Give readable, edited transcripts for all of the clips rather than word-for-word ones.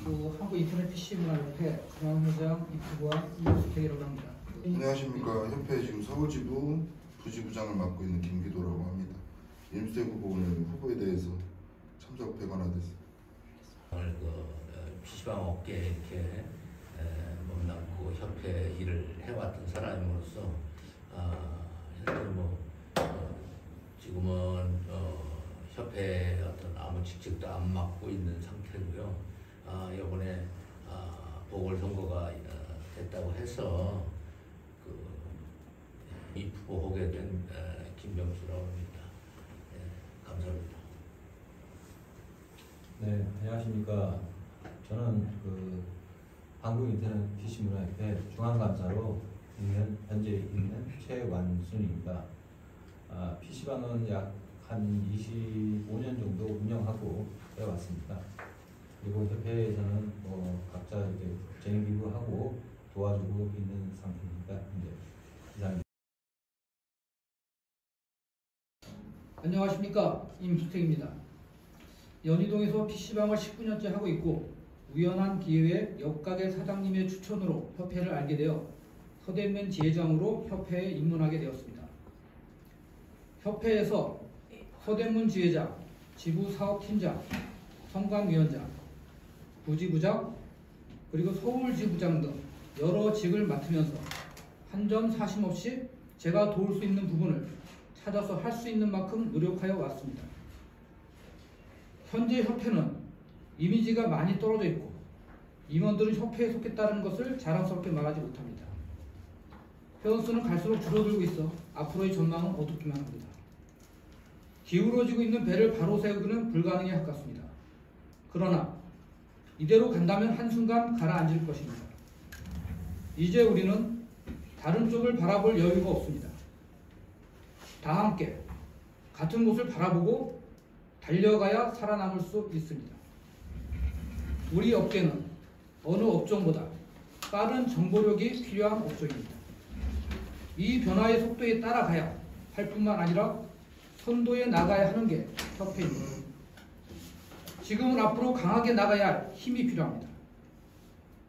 한국인터넷 PC문화협회 중앙회장 이프부와 임수택이라고 합니다. 안녕하십니까. 협회 지금 서울지부 부지부장을 맡고 있는 김기도라고 합니다. 임수택 후보 오늘 후보에 대해서 참석에 관하됐습니다. 오늘 PC방 업계에 이렇게 몸담고 협회 일을 해왔던 사람으로서 현재 지금은 협회 어떤 아무 직책도 안 맡고 있는 상태고요. 이번에 보궐선거가 됐다고 해서 입후보하게 된 김병수라고 합니다. 감사합니다. 네, 안녕하십니까. 저는 한국인터넷 PC문화협회 중앙감사로 현재 있는 최완순입니다. PC방은 약 한 25년 정도 운영하고 해왔습니다. 그리고 협회에서는 각자 이렇게 재능기부하고 도와주고 있는 상태입니다. 이상입니다. 안녕하십니까. 임수택입니다. 연희동에서 PC방을 19년째 하고 있고 우연한 기회에 옆가게 사장님의 추천으로 협회를 알게 되어 서대문 지회장으로 협회에 입문하게 되었습니다. 협회에서 서대문 지회장, 지부사업팀장, 성관위원장, 부지부장, 그리고 서울지부장 등 여러 직을 맡으면서 한 점 사심 없이 제가 도울 수 있는 부분을 찾아서 할 수 있는 만큼 노력하여 왔습니다. 현재 협회는 이미지가 많이 떨어져 있고 임원들은 협회에 속했다는 것을 자랑스럽게 말하지 못합니다. 회원수는 갈수록 줄어들고 있어 앞으로의 전망은 어둡기만 합니다. 기울어지고 있는 배를 바로 세우기는 불가능에 가깝습니다. 그러나 이대로 간다면 한순간 가라앉을 것입니다. 이제 우리는 다른 쪽을 바라볼 여유가 없습니다. 다 함께 같은 곳을 바라보고 달려가야 살아남을 수 있습니다. 우리 업계는 어느 업종보다 빠른 정보력이 필요한 업종입니다. 이 변화의 속도에 따라가야 할 뿐만 아니라 선도에 나가야 하는 게 협회입니다. 지금은 앞으로 강하게 나가야 할 힘이 필요합니다.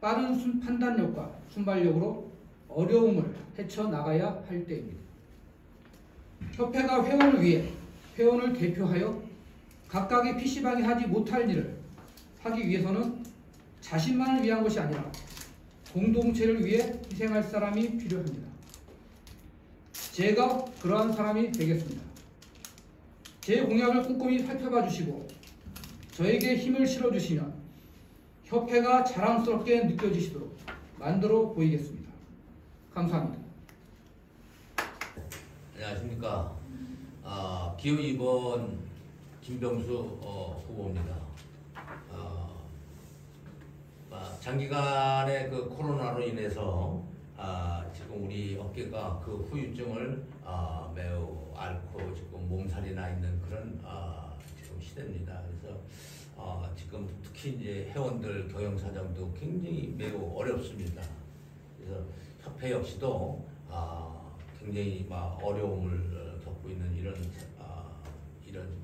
빠른 판단력과 순발력으로 어려움을 헤쳐나가야 할 때입니다. 협회가 회원을 위해 회원을 대표하여 각각의 PC방이 하지 못할 일을 하기 위해서는 자신만을 위한 것이 아니라 공동체를 위해 희생할 사람이 필요합니다. 제가 그러한 사람이 되겠습니다. 제 공약을 꼼꼼히 살펴봐 주시고 저에게 힘을 실어주시면 협회가 자랑스럽게 느껴지시도록 만들어 보이겠습니다. 감사합니다. 안녕하십니까. 기호 2번 김병수 후보입니다. 장기간의 코로나로 인해서 지금 우리 업계가 후유증을 매우 앓고 지금 몸살이 나 있는 그런 지금 시대입니다. 그래서 지금 특히 이제 회원들 경영 사정도 굉장히 매우 어렵습니다. 그래서 협회 역시도 굉장히 어려움을 겪고 있는 이런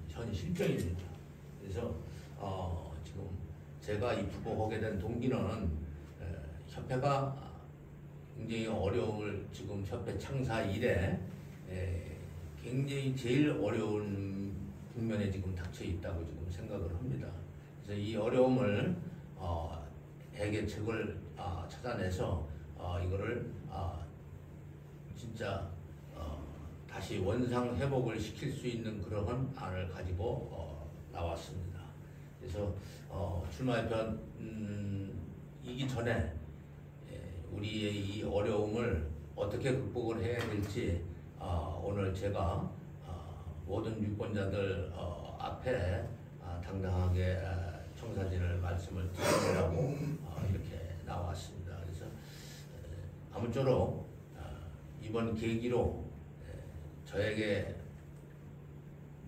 현 실정입니다. 그래서 지금 제가 입후보하게 된 동기는 협회가 굉장히 어려움을 지금 협회 창사 이래 굉장히 제일 어려운 국면에 지금 닥쳐 있다고 지금 생각을 합니다. 그래서 이 어려움을 해결책을 찾아내서 이거를 진짜 다시 원상 회복을 시킬 수 있는 그러한 안을 가지고 나왔습니다. 그래서 출마협회이기 전에 우리의 이 어려움을 어떻게 극복을 해야 될지 오늘 제가 모든 유권자들 앞에 당당하게 청사진을 말씀을 드리려고 이렇게 나왔습니다. 그래서 아무쪼록 이번 계기로 저에게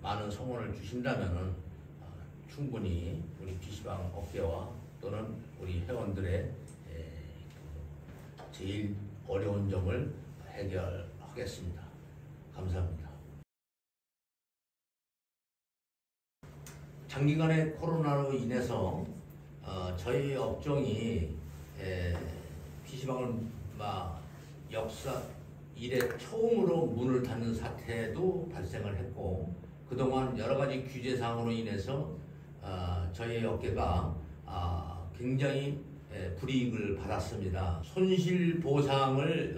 많은 성원을 주신다면 충분히 우리 PC방 업계와 또는 우리 회원들의 제일 어려운 점을 해결하겠습니다. 감사합니다. 장기간의 코로나로 인해서 저희 업종이 PC방을 역사 이래 처음으로 문을 닫는 사태도 발생을 했고, 그동안 여러 가지 규제 사항으로 인해서 저희 업계가 굉장히 불이익을 받았습니다. 손실 보상을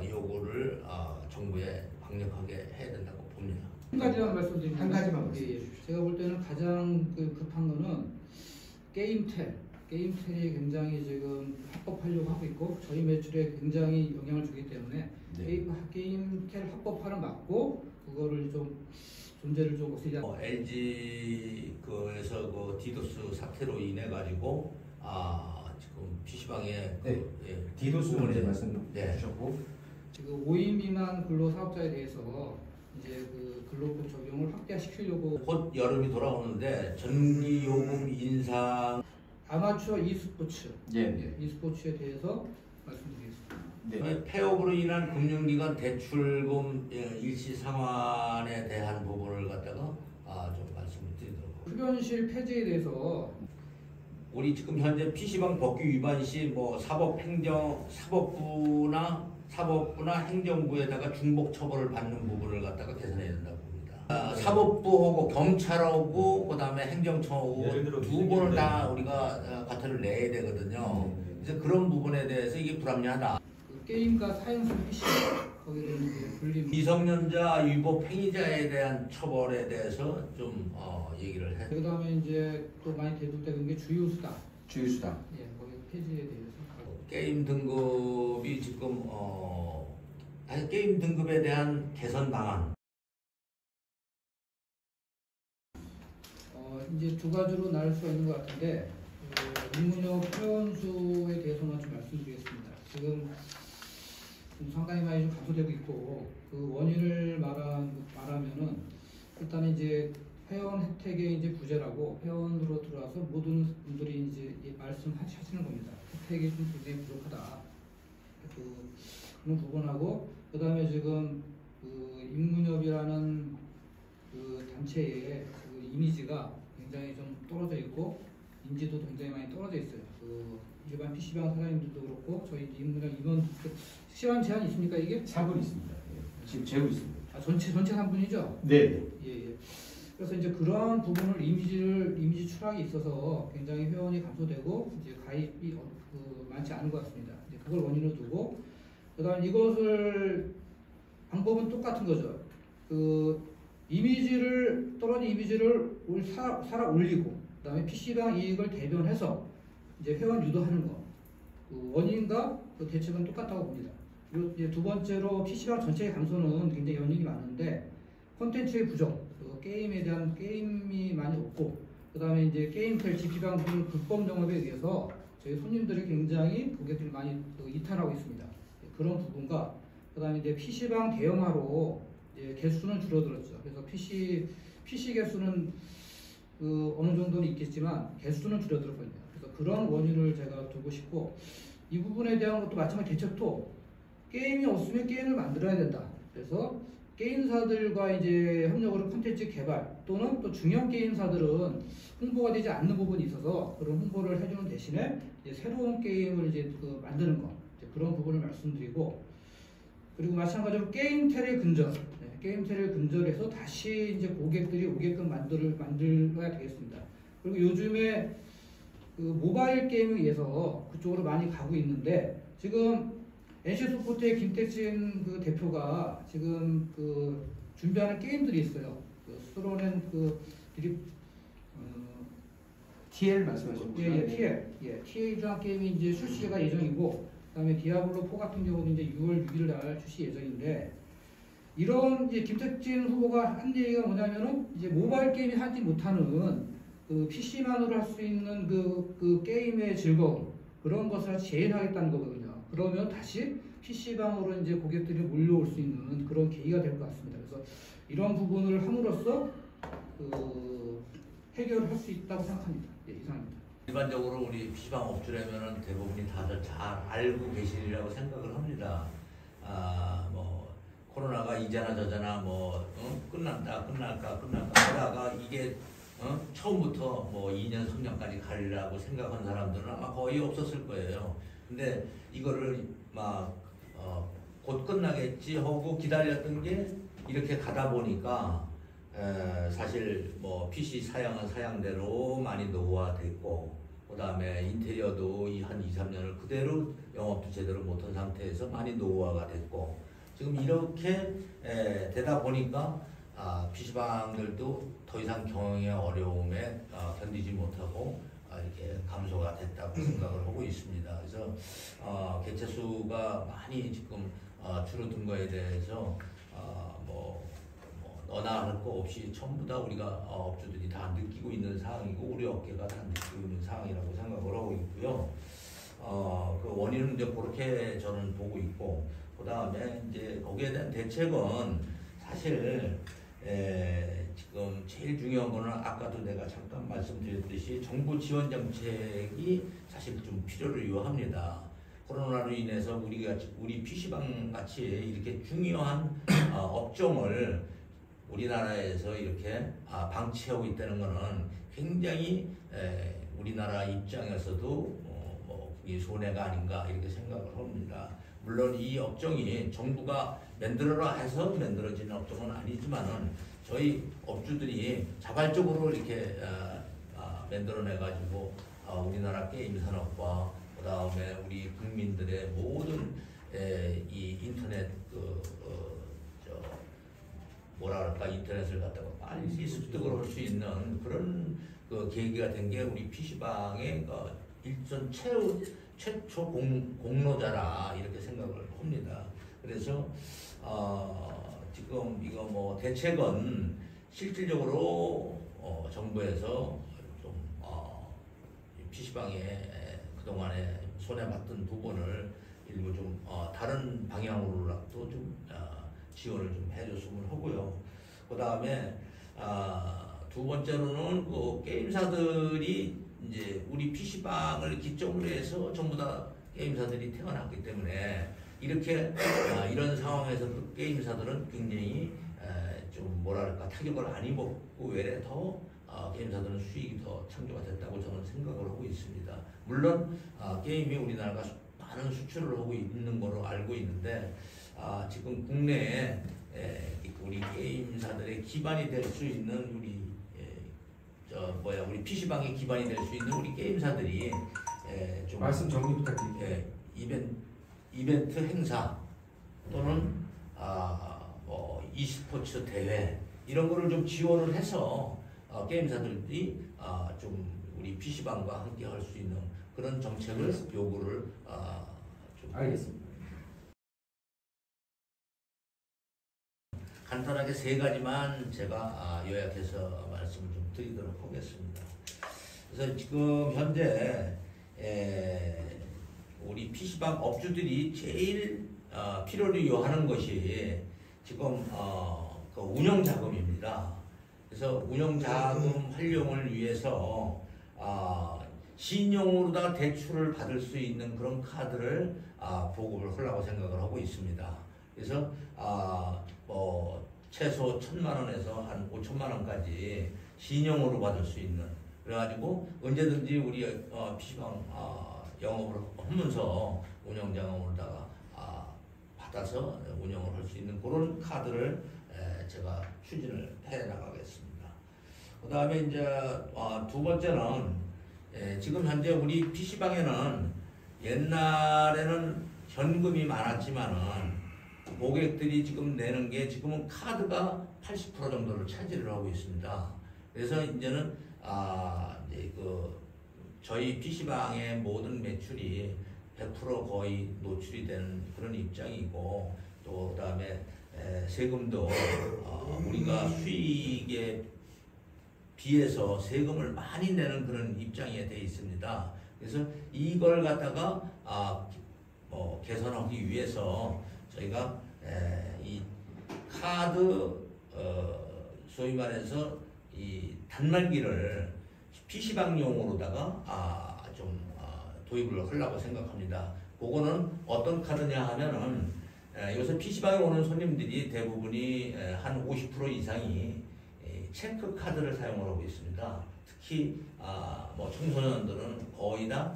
요구를 정부에 강력하게 해야 된다고 봅니다. 한 가지만 말씀드리면 한 가지만 말씀해 주십시오. 제가 볼 때는 가장 급한 거는 게임텔이 굉장히 지금 합법하려고 하고 있고 저희 매출에 굉장히 영향을 주기 때문에 네. 게임텔 합법화를 막고 그거를 좀 존재를 좀 없애자. LG에서 그 디도스 사태로 인해 가지고 지금 PC방에 네. 디도스 문제 네. 말씀 주셨고 지금 5인 미만 근로 사업자에 대해서 이제 그 근로법 적용을 확대시키려고 곧 여름이 돌아오는데 전기요금 인상 아마추어 e스포츠 예. e스포츠에 대해서 말씀드리겠습니다. 네. 폐업으로 인한 금융기관 대출금 일시 상환에 대한 부분을 갖다가 좀 말씀을 드리도록 하겠습니다. 흡연실 폐지에 대해서 우리 지금 현재 PC방 법규 위반 시 뭐 사법부나 행정부에다가 중복 처벌을 받는 부분을 갖다가 개선해야 된다고 봅니다. 사법부하고 경찰하고 그다음에 행정청하고 예를 들어 두 번을 다 우리가 과태료를 내야 되거든요. 그래서 그런 부분에 대해서 이게 불합리하다. 그 게임과 사행성 PC 거기에 대한 그 분리 미성년자 위법 행위자에 대한 처벌에 대해서 좀 얘기를 해. 그다음에 이제 또 많이 대두되는 게 주유수당 주유수당. 거기 폐지에 대해서 게임 등급이 지금 게임 등급에 대한 개선 방안. 이제 두 가지로 나눌 수가 있는 것 같은데 입문역 회원수에 대해서만 좀 말씀드리겠습니다. 지금 상당히 많이 좀 감소되고 있고 그 원인을 말하면은 일단 이제 회원 혜택의 이제 부재라고 회원으로 들어와서 모든 분들이 이제 말씀하시는 겁니다. 혜택이 좀 굉장히 부족하다. 그런 부분하고 그다음에 지금 그 입문협이라는 그 단체의 그 이미지가 굉장히 좀 떨어져 있고 인지도 굉장히 많이 떨어져 있어요. 그 일반 PC방 사장님들도 그렇고 저희 입문협 임원 시간 제한 있습니까 이게? 4분 있습니다. 예. 지금 재고 있습니다. 전체 3분이죠? 네. 예. 그래서 이제 그러한 부분을 이미지 추락이 있어서 굉장히 회원이 감소되고 이제 가입이 많지 않은 것 같습니다. 이제 그걸 원인으로 두고 그다음 이것을 방법은 똑같은 거죠. 그 떨어진 이미지를 살아 올리고 그다음에 PC방 이익을 대변해서 이제 회원 유도하는 거. 그 원인과 그 대책은 똑같다고 봅니다. 그리고 이제 두 번째로 PC방 전체의 감소는 굉장히 연인이 많은데 콘텐츠의 부족, 게임에 대한 게임이 많이 없고 그다음에 이제 게임텔 GP방 등 불법 영업에 의해서 저희 손님들이 굉장히 고객들이 많이 이탈하고 있습니다. 그런 부분과 그다음에 이제 PC방 대형화로 이제 개수는 줄어들었죠. 그래서 PC 개수는 어느 정도는 있겠지만 개수는 줄어들었거든요. 그래서 그런 원인을 제가 두고 싶고 이 부분에 대한 것도 마찬가지 대책도 게임이 없으면 게임을 만들어야 된다. 그래서 게임사들과 이제 협력으로 콘텐츠 개발 또는 또 중형 게임사들은 홍보가 되지 않는 부분이 있어서 그런 홍보를 해주는 대신에 이제 새로운 게임을 이제 만드는 거 이제 그런 부분을 말씀드리고 그리고 마찬가지로 게임텔을 근절해서 다시 이제 고객들이 오게끔 만들어야 되겠습니다. 그리고 요즘에 그 모바일 게임에 의해서 그쪽으로 많이 가고 있는데 지금 NC소프트의 김택진 그 대표가 지금 그 준비하는 게임들이 있어요. 그 스로넨 그 드립 TL 말씀하신 거죠? TL이라는 게임이 이제 출시가 예정이고 그다음에 디아블로 4 같은 경우는 이제 6월 6일 날 출시 예정인데 이런 이제 김택진 후보가 한 얘기가 뭐냐면은 이제 모바일 게임이 하지 못하는 그 PC만으로 할 수 있는 그 게임의 즐거움 그런 것을 재현하겠다는 거거든요. 그러면 다시 PC방으로 이제 고객들이 몰려올 수 있는 그런 계기가 될 것 같습니다. 그래서 이런 부분을 함으로써 해결을 할 수 있다고 생각합니다. 예, 이상입니다. 일반적으로 우리 PC방 업주라면은 대부분이 다들 잘 알고 계시리라고 생각을 합니다. 뭐 코로나가 이제나 저제나 뭐 끝날까 하다가 이게 처음부터 뭐 2년 3년까지 가리라고 생각한 사람들은 아마 거의 없었을 거예요. 근데 이거를 막 곧 끝나겠지 하고 기다렸던 게 이렇게 가다 보니까 사실 뭐 PC 사양은 사양대로 많이 노후화됐고, 그 다음에 인테리어도 한 2, 3년을 그대로 영업도 제대로 못한 상태에서 많이 노후화가 됐고, 지금 이렇게 되다 보니까 PC방들도 더 이상 경영의 어려움에 견디지 못하고 이렇게 감소가 됐다고 생각을 하고 있습니다. 그래서 개체수가 많이 지금 줄어든 거에 대해서 너나 할 거 없이 전부 다 우리가 업주들이 다 느끼고 있는 상황이고, 우리 업계가 다 느끼고 있는 상황이라고 생각을 하고 있고요. 그 원인은 이제 그렇게 저는 보고 있고, 그 다음에 이제 거기에 대한 대책은 사실 지금 제일 중요한 거는 아까도 내가 잠깐 말씀드렸듯이 정부 지원 정책이 사실 좀 필요를 요합니다. 코로나로 인해서 우리 PC방 같이 이렇게 중요한 업종을 우리나라에서 이렇게 방치하고 있다는 것은 굉장히 우리나라 입장에서도 이 손해가 아닌가 이렇게 생각을 합니다. 물론 이 업종이 정부가 만들어라 해서 만들어지는 업종은 아니지만은 저희 업주들이 자발적으로 이렇게 만들어내가지고 우리나라 게임 산업과 그 다음에 우리 국민들의 모든 이 인터넷 인터넷을 갖다가 빨리 습득을 할 수 있는 그런 그 계기가 된 게 우리 PC방의 일선 최초 공로자라 이렇게 생각을 합니다. 그래서 지금 이거 뭐 대책은 실질적으로 정부에서 좀 PC방에 그동안에 손해봤던 부분을 일부 좀 다른 방향으로라도 좀 지원을 좀 해줬으면 하고요. 그 다음에 두 번째로는 그 게임사들이 이제 우리 PC방을 기점으로 해서 전부 다 게임사들이 태어났기 때문에 이렇게 이런 상황에서도 게임사들은 굉장히 좀 뭐랄까 타격을 안 입었고 외래 더 게임사들은 수익이 더 창조가 됐다고 저는 생각을 하고 있습니다. 물론 게임이 우리나라가 많은 수출을 하고 있는 거로 알고 있는데 지금 국내에 우리 게임사들의 기반이 될 수 있는 우리 PC방의 기반이 될 수 있는 우리 게임사들이 좀 말씀 정리 부탁드립니다. 이벤트 행사 또는 e스포츠 대회 이런 거를 좀 지원을 해서 게임사들이 좀 우리 PC방과 함께 할 수 있는 그런 정책을 요구를 좀 알겠습니다. 간단하게 세 가지만 제가 요약해서 말씀을 좀 드리도록 하겠습니다. 그래서 지금 현재 우리 PC방 업주들이 제일 필요로 요하는 것이 지금 그 운영 자금입니다. 그래서 운영 자금 활용을 위해서 신용으로다 대출을 받을 수 있는 그런 카드를 보급을 하려고 생각을 하고 있습니다. 그래서 최소 1,000만 원에서 한 5천만 원까지 신용으로 받을 수 있는, 그래가지고 언제든지 우리 PC방 영업을 하면서 운영 자금으로다가 받아서 운영을 할 수 있는 그런 카드를 제가 추진을 해 나가겠습니다. 그 다음에 이제 두 번째는 지금 현재 우리 PC방에는 옛날에는 현금이 많았지만은 고객들이 지금 내는 게 지금은 카드가 80% 정도를 차지를 하고 있습니다. 그래서 이제는 이제 저희 PC방의 모든 매출이 100% 거의 노출이 되는 그런 입장이고, 또 그다음에 세금도 우리가 수익에 비해서 세금을 많이 내는 그런 입장에 돼 있습니다. 그래서 이걸 갖다가 개선하기 위해서 저희가 이 카드 소위 말해서 이 단말기를 PC방용으로다가 좀 도입을 하려고 생각합니다. 그거는 어떤 카드냐 하면은 요새 PC방에 오는 손님들이 대부분이 한 50% 이상이 체크 카드를 사용을 하고 있습니다. 특히 뭐 청소년들은 거의 다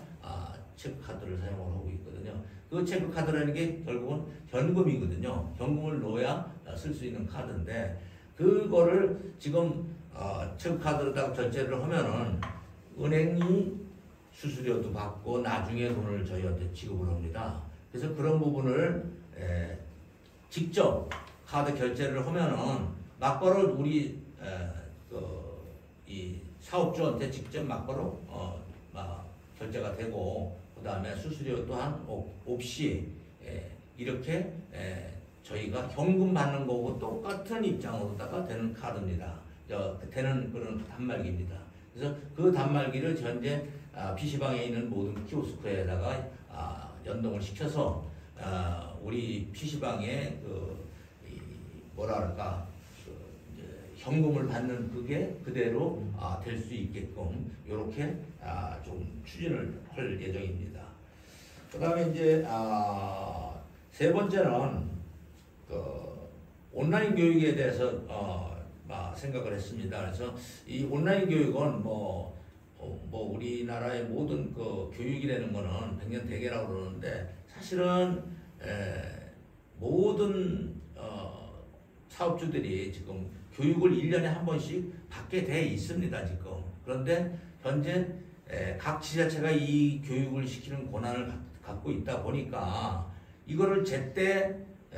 체크 카드를 사용을 하고 있거든요. 그 체크 카드라는 게 결국은 현금이거든요. 현금을 넣어야 쓸 수 있는 카드인데 그거를 지금 체크 카드로다가 결제를 하면은 은행이 수수료도 받고 나중에 돈을 저희한테 지급을 합니다. 그래서 그런 부분을 직접 카드 결제를 하면은 막바로 우리 이 사업주한테 직접 막바로 결제가 되고 그 다음에 수수료 또한 없이 이렇게 저희가 현금 받는 거고 똑같은 입장으로다가 되는 카드입니다. 되는 그런 단말기입니다. 그래서 그 단말기를 현재 PC방에 있는 모든 키오스크에다가 연동을 시켜서 우리 PC방에 현금을 받는 그게 그대로 될 수 있게끔 이렇게 좀 추진을 할 예정입니다. 그 다음에 이제 세 번째는 온라인 교육에 대해서 생각을 했습니다. 그래서 이 온라인 교육은 뭐 우리나라의 모든 그 교육이라는 거는 백년대계라고 그러는데 사실은 모든 사업주들이 지금 교육을 1년에 한 번씩 받게 돼 있습니다, 지금. 그런데 현재 각 지자체가 이 교육을 시키는 권한을 갖고 있다 보니까 이거를 제때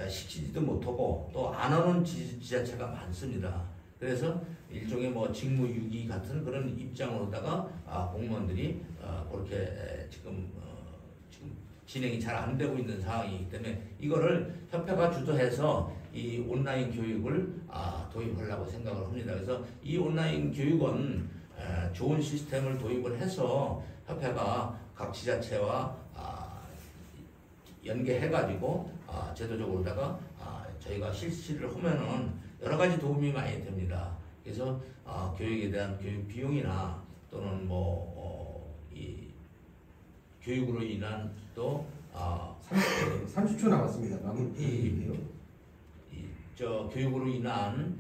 시키지도 못하고 또 안 하는 지자체가 많습니다. 그래서 일종의 뭐 직무유기 같은 그런 입장으로다가 공무원들이 그렇게 지금 진행이 잘 안 되고 있는 상황이기 때문에 이거를 협회가 주도해서 이 온라인 교육을 도입하려고 생각을 합니다. 그래서 이 온라인 교육은 좋은 시스템을 도입을 해서 협회가 각 지자체와 연계해가지고 제도적으로다가 저희가 실시를 하면은 여러 가지 도움이 많이 됩니다. 그래서 교육에 대한 교육 비용이나 또는 이 교육으로 인한 또 30초 남았습니다. 마무리해요. 교육으로 인한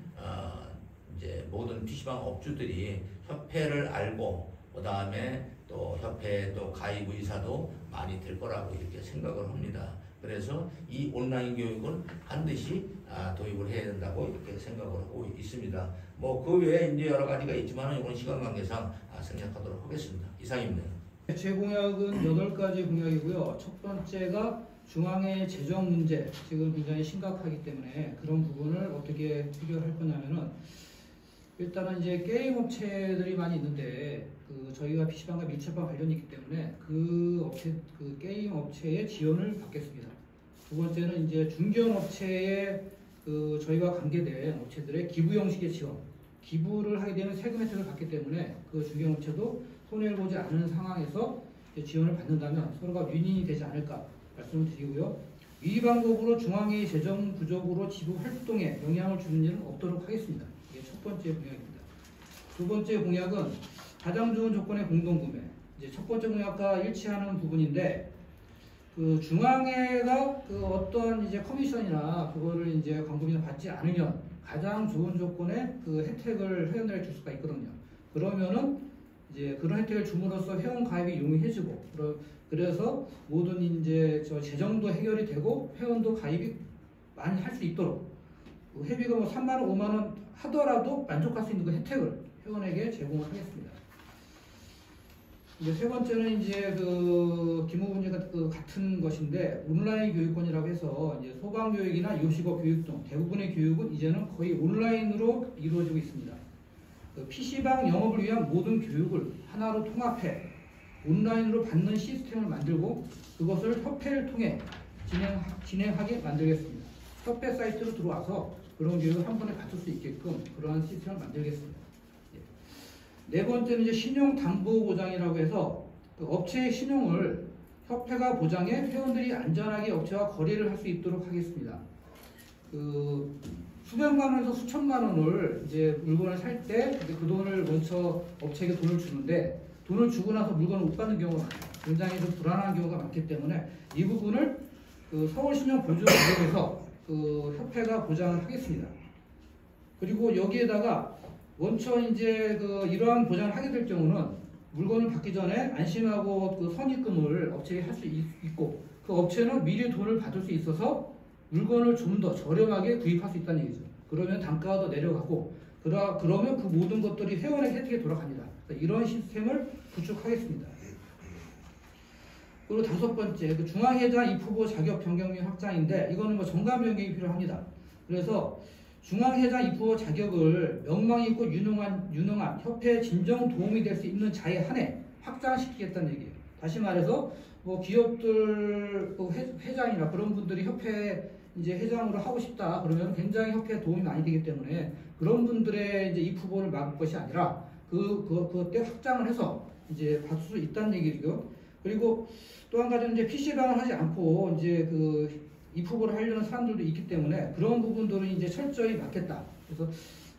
이제 모든 PC방 업주들이 협회를 알고 그 다음에 또 협회 또 가입 의사도 많이 될 거라고 이렇게 생각을 합니다. 그래서 이 온라인 교육은 반드시 도입을 해야 된다고 이렇게 생각을 하고 있습니다. 뭐 그 외에 이제 여러 가지가 있지만 이건 시간 관계상 생략하도록 하겠습니다. 이상입니다. 제 공약은 8가지 공약이고요. 첫 번째가 중앙의 재정 문제 지금 굉장히 심각하기 때문에 그런 부분을 어떻게 해결할 거냐면은 일단은 이제 게임 업체들이 많이 있는데 저희가 PC방과 밀접한 관련이 있기 때문에 그 게임 업체의 지원을 받겠습니다. 두 번째는 이제 중견 업체에 저희가 관계된 업체들의 기부 형식의 지원. 기부를 하게 되면 세금 혜택을 받기 때문에 그 중견 업체도 손해를 보지 않는 상황에서 지원을 받는다면 서로가 윈윈이 되지 않을까 말씀을 드리고요. 위 방법으로 중앙의 재정 부족으로 지부 활동에 영향을 주는 일은 없도록 하겠습니다. 이게 첫 번째 공약입니다. 두 번째 공약은 가장 좋은 조건의 공동구매. 이제 첫 번째 공약과 일치하는 부분인데 중앙회가 어떤 이제 커미션이나 그거를 이제 광고비를 받지 않으면 가장 좋은 조건의 혜택을 회원들에게 줄 수가 있거든요. 그러면은 이제 그런 혜택을 줌으로써 회원 가입이 용이해지고 그래서 모든 이제 재정도 해결이 되고 회원도 가입이 많이 할 수 있도록 회비가 뭐 3만 원, 5만 원 하더라도 만족할 수 있는 그 혜택을 회원에게 제공을 하겠습니다. 이제 세 번째는 이제 기무분야가 같은 것인데 온라인 교육권이라고 해서 이제 소방 교육이나 요식업 교육 등 대부분의 교육은 이제는 거의 온라인으로 이루어지고 있습니다. PC방 영업을 위한 모든 교육을 하나로 통합해 온라인으로 받는 시스템을 만들고 그것을 협회를 통해 진행하게 만들겠습니다. 협회 사이트로 들어와서 그런 교육을 한 번에 받을 수 있게끔 그러한 시스템을 만들겠습니다. 네 번째는 이제 신용담보보장이라고 해서 업체의 신용을 협회가 보장해 회원들이 안전하게 업체와 거래를 할 수 있도록 하겠습니다. 수백만 원에서 수천만 원을 이제 물건을 살 때 그 돈을 먼저 업체에게 돈을 주는데 돈을 주고 나서 물건을 못 받는 경우가 많아요. 굉장히 좀 불안한 경우가 많기 때문에 이 부분을 서울신용보증구역에서 협회가 보장을 하겠습니다. 그리고 여기에다가 원천 이제 이러한 보장을 하게 될 경우는 물건을 받기 전에 안심하고 선입금을 업체에 할 수 있고 그 업체는 미리 돈을 받을 수 있어서 물건을 좀 더 저렴하게 구입할 수 있다는 얘기죠. 그러면 단가가 더 내려가고 그러면 그 모든 것들이 회원의 혜택에 돌아갑니다. 이런 시스템을 구축하겠습니다. 그리고 다섯 번째, 중앙회장 입후보 자격 변경 및 확장인데 이거는 정관 변경이 필요합니다. 그래서 중앙회장 입후보 자격을 명망 있고 유능한 협회에 진정 도움이 될 수 있는 자에 한해 확장시키겠다는 얘기예요. 다시 말해서 기업들 회장이나 그런 분들이 협회 이제 회장으로 하고 싶다 그러면 굉장히 협회에 도움이 많이 되기 때문에 그런 분들의 이제 입후보를 막을 것이 아니라 그때 확장을 해서 이제 받을 수 있다는 얘기죠. 그리고 또 한 가지는 이제 PC방을 하지 않고 이제 입후보를 하려는 사람들도 있기 때문에 그런 부분들은 이제 철저히 막겠다. 그래서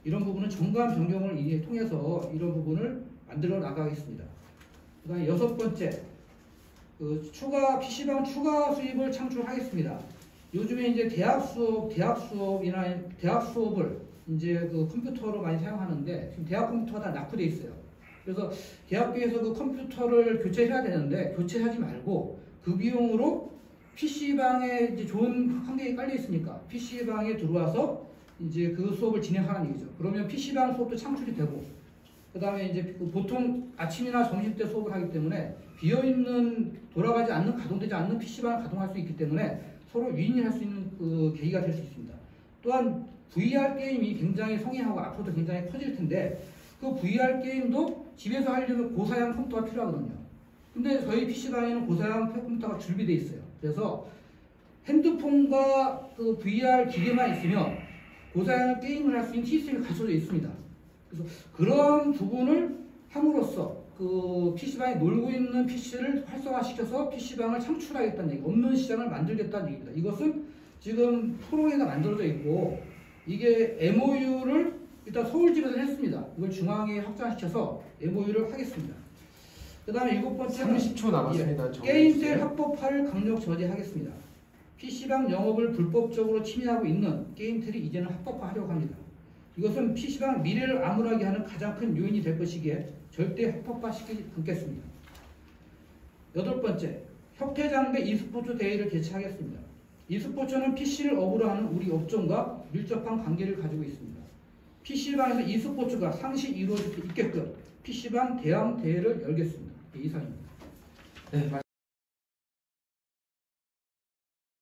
이런 부분은 정관 변경을 통해서 이런 부분을 만들어 나가겠습니다. 그다음에 여섯 번째, 추가 PC방 수입을 창출하겠습니다. 요즘에 이제 대학 수업을 이제 컴퓨터로 많이 사용하는데 지금 대학 컴퓨터가 다 낙후돼 있어요. 그래서 대학교에서 컴퓨터를 교체해야 되는데 교체하지 말고 그 비용으로 PC방에 이제 좋은 환경이 깔려 있으니까 PC방에 들어와서 이제 그 수업을 진행하는 얘기죠. 그러면 PC방 수업도 창출이 되고 그 다음에 이제 보통 아침이나 점심 때 수업을 하기 때문에 비어있는 돌아가지 않는 가동되지 않는 PC방을 가동할 수 있기 때문에 서로 윈윈할 수 있는 계기가 될 수 있습니다. 또한 VR 게임이 굉장히 성행하고 앞으로도 굉장히 커질 텐데 그 VR 게임도 집에서 하려면 고사양 컴퓨터가 필요하거든요. 근데 저희 PC방에는 고사양 컴퓨터가 준비되어 있어요. 그래서 핸드폰과 VR 기계만 있으면 고사양 게임을 할 수 있는 시스템이 갖춰져 있습니다. 그래서 그런 부분을 함으로써 PC방에 놀고 있는 PC를 활성화시켜서 PC방을 창출하겠다는 얘기, 없는 시장을 만들겠다는 얘기입니다. 이것은 지금 프로그램이 만들어져 있고 이게 MOU를 일단 서울집에서 했습니다. 이걸 중앙에 확장시켜서 MOU를 하겠습니다. 그 다음에 일곱 번째는 30초 남았습니다. 게임셀 합법화를 강력 저지하겠습니다. PC방 영업을 불법적으로 침해하고 있는 게임셀이 이제는 합법화하려고 합니다. 이것은 PC방 미래를 암울하게 하는 가장 큰 요인이 될 것이기에 절대 합법화시키지 않겠습니다. 여덟 번째, 협회장배 e스포츠 대회를 개최하겠습니다. e스포츠는 PC를 업으로 하는 우리 업종과 밀접한 관계를 가지고 있습니다. PC방에서 e스포츠가 상시 이루어질 수 있게끔 PC방 대항 대회를 열겠습니다. 이상입니다. 네.